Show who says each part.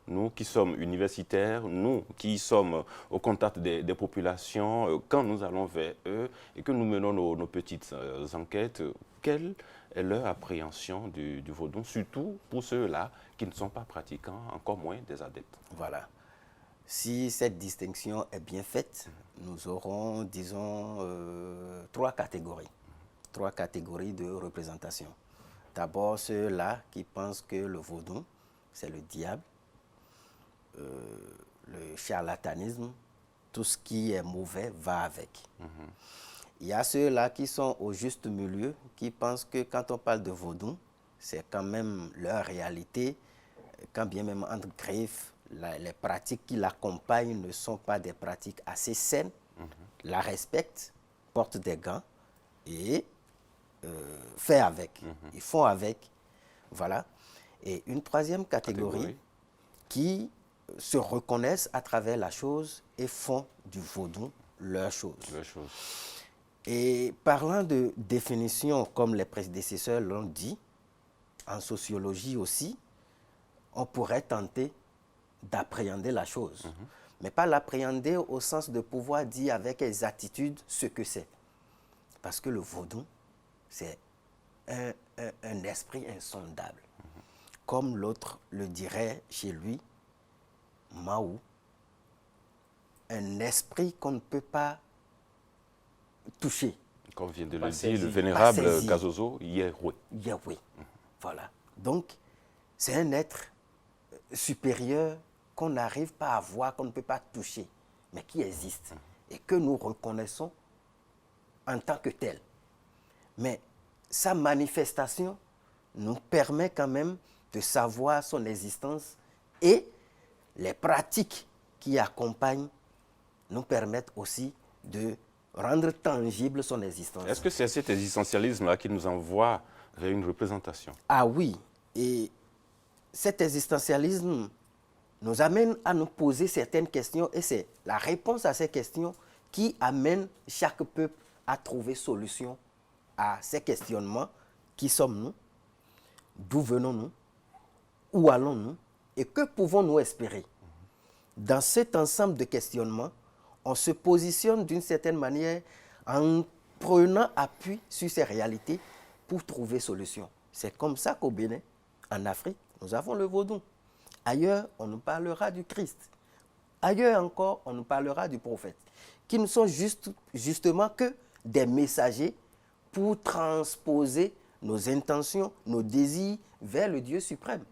Speaker 1: nous qui sommes universitaires, nous qui sommes au contact des populations, quand nous allons vers eux et que nous menons nos petites enquêtes, quelle est leur appréhension du vaudou, surtout pour ceux-là qui ne sont pas pratiquants, encore moins des adeptes?
Speaker 2: Voilà. Si cette distinction est bien faite, nous aurons, disons, trois catégories de représentation. D'abord, ceux-là qui pensent que le vaudou, c'est le diable, le charlatanisme, tout ce qui est mauvais va avec. Il y a ceux-là qui sont au juste milieu, qui pensent que quand on parle de vaudou, c'est quand même leur réalité, quand bien même entre griffes, les pratiques qui l'accompagnent ne sont pas des pratiques assez saines, la respectent, portent des gants et fait avec. Ils font avec. Voilà. Et une troisième catégorie qui se reconnaissent à travers la chose et font du vaudou leur chose. Et parlant de définition, comme les prédécesseurs l'ont dit, en sociologie aussi, on pourrait tenter d'appréhender la chose. Mais pas l'appréhender au sens de pouvoir dire avec exactitude ce que c'est. Parce que le vaudou, c'est un esprit insondable. Comme l'autre le dirait chez lui, Mao, un esprit qu'on ne peut pas toucher.
Speaker 1: Comme vient de le dire le vénérable Gazozo Yehoué.
Speaker 2: Yehoué. Voilà. Donc, c'est un être supérieur qu'on n'arrive pas à voir, qu'on ne peut pas toucher, mais qui existe et que nous reconnaissons en tant que tel. Mais sa manifestation nous permet quand même de savoir son existence et les pratiques qui accompagnent nous permettent aussi de rendre tangible son existence.
Speaker 1: Est-ce que c'est cet existentialisme-là qui nous envoie vers une représentation?
Speaker 2: Ah oui, et cet existentialisme nous amène à nous poser certaines questions et c'est la réponse à ces questions qui amène chaque peuple à trouver solution à ces questionnements. Qui sommes-nous? D'où venons-nous? Où allons-nous? Et que pouvons-nous espérer? Dans cet ensemble de questionnements, on se positionne d'une certaine manière en prenant appui sur ces réalités pour trouver solution. C'est comme ça qu'au Bénin, en Afrique, nous avons le vaudou. Ailleurs, on nous parlera du Christ. Ailleurs encore, on nous parlera du prophète, qui ne sont justement que des messagers pour transposer nos intentions, nos désirs vers le Dieu suprême.